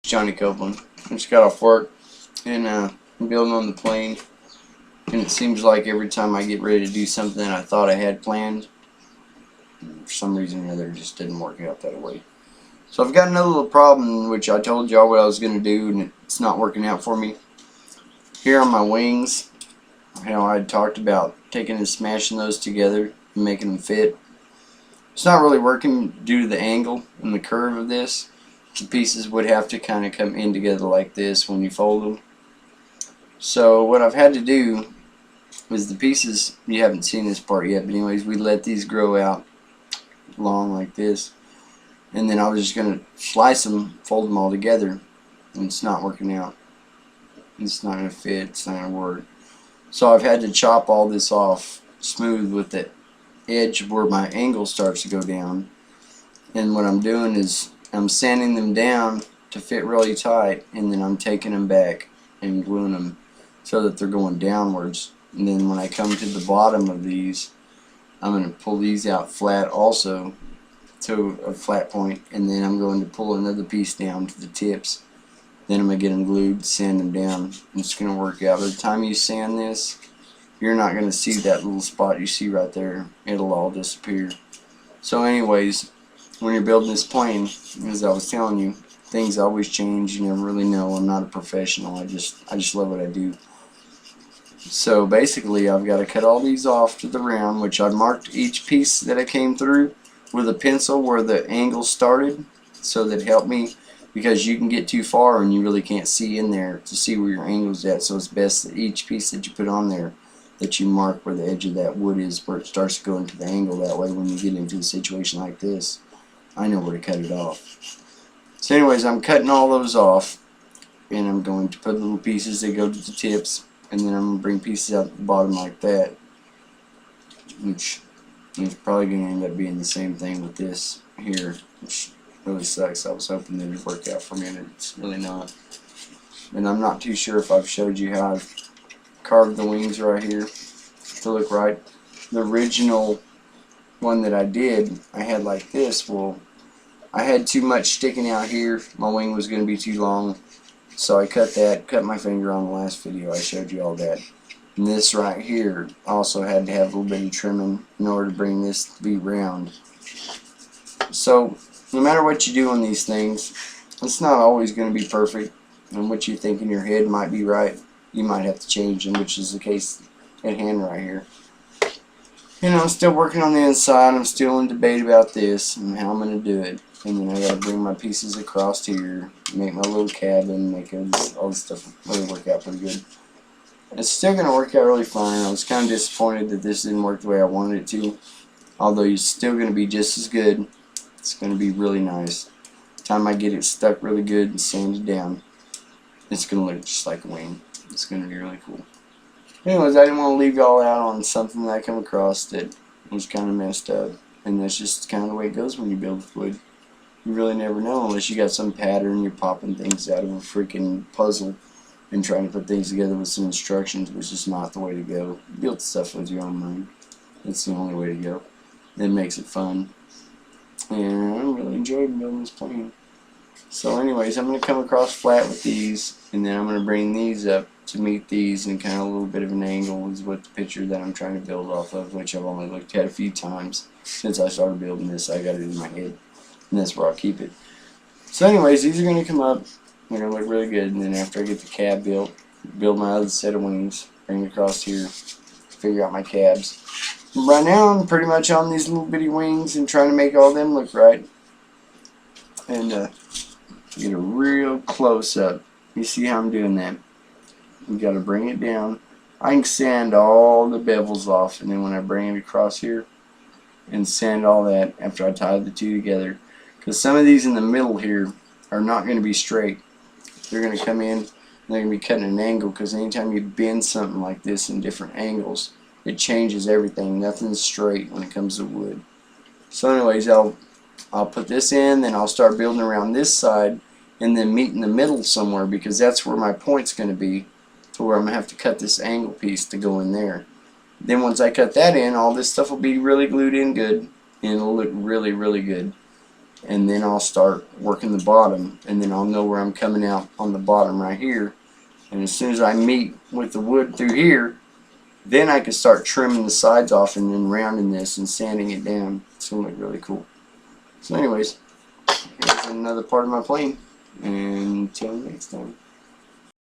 Johnny Copeland. I just got off work and I'm building on the plane, and it seems like every time I get ready to do something I thought I had planned, for some reason or other, it just didn't work out that way. So I've got another little problem, which I told y'all what I was going to do, and it's not working out for me. Here on my wings, how I talked about taking and smashing those together and making them fit. It's not really working due to the angle and the curve of this. The pieces would have to kind of come in together like this when you fold them. So what I've had to do is the pieces, you haven't seen this part yet, but anyways, we let these grow out long like this, and then I was just going to slice them, fold them all together, and it's not working out. It's not going to fit, it's not going to work. So I've had to chop all this off smooth with the edge where my angle starts to go down, and what I'm doing is I'm sanding them down to fit really tight, and then I'm taking them back and gluing them so that they're going downwards. And then when I come to the bottom of these, I'm going to pull these out flat also to a flat point, and then I'm going to pull another piece down to the tips. Then I'm going to get them glued, sand them down, and it's going to work out. By the time you sand this, you're not going to see that little spot you see right there. It'll all disappear. So anyways, when you're building this plane, as I was telling you, things always change. You never really know. I'm not a professional. I just love what I do. So basically, I've got to cut all these off to the round, which I marked each piece that I came through with a pencil where the angle started, so that helped me, because you can get too far and you really can't see in there to see where your angle's at. So it's best that each piece that you put on there, that you mark where the edge of that wood is, where it starts to go into the angle. That way when you get into a situation like this, I know where to cut it off. So anyways, I'm cutting all those off, and I'm going to put little pieces that go to the tips, and then I'm going to bring pieces out at the bottom like that, which is probably going to end up being the same thing with this here, which really sucks. I was hoping that it would work out for me, and it's really not. And I'm not too sure if I've showed you how I've carved the wings right here to look right. The original one that I did, I had like this. Well, I had too much sticking out here. My wing was going to be too long, so I cut my finger on the last video. I showed you all that. And this right here also had to have a little bit of trimming in order to bring this to be round. So no matter what you do on these things, it's not always going to be perfect, and what you think in your head might be right, you might have to change them, which is the case at hand right here. You know, I'm still working on the inside. I'm still in debate about this and how I'm going to do it. And then I got to bring my pieces across here, make my little cabin, make all this stuff really work out pretty good. It's still going to work out really fine. I was kind of disappointed that this didn't work the way I wanted it to. Although it's still going to be just as good. It's going to be really nice. By the time I get it stuck really good and sanded down, it's going to look just like a wing. It's going to be really cool. Anyways, I didn't want to leave y'all out on something that I come across that was kind of messed up. And that's just kind of the way it goes when you build with wood. You really never know unless you got some pattern. You're popping things out of a freaking puzzle and trying to put things together with some instructions, which is not the way to go. Build stuff with your own mind. That's the only way to go. It makes it fun. And I really enjoyed building this plane. So anyways, I'm going to come across flat with these, and then I'm going to bring these up to meet these, and kind of a little bit of an angle is what the picture that I'm trying to build off of, which I've only looked at a few times since I started building this. I got it in my head, and that's where I'll keep it. So anyways, these are going to come up. They're going to look really good, and then after I get the cab built, build my other set of wings, bring it across here, figure out my cabs. Right now I'm pretty much on these little bitty wings and trying to make all them look right. And get a real close up. You see how I'm doing that? You got to bring it down. I can sand all the bevels off, and then when I bring it across here and sand all that after I tie the two together, because some of these in the middle here are not going to be straight. They're going to come in and they're going to be cutting an angle, because anytime you bend something like this in different angles, it changes everything. Nothing's straight when it comes to wood. So anyways, I'll put this in, then I'll start building around this side, and then meet in the middle somewhere, because that's where my point's going to be, to where I'm going to have to cut this angle piece to go in there. Then once I cut that in, all this stuff will be really glued in good, and it'll look really, really good. and then I'll start working the bottom, and then I'll know where I'm coming out on the bottom right here. And as soon as I meet with the wood through here, then I can start trimming the sides off and then rounding this and sanding it down. It's going to look really cool. So anyways, here's another part of my plane. And until next time.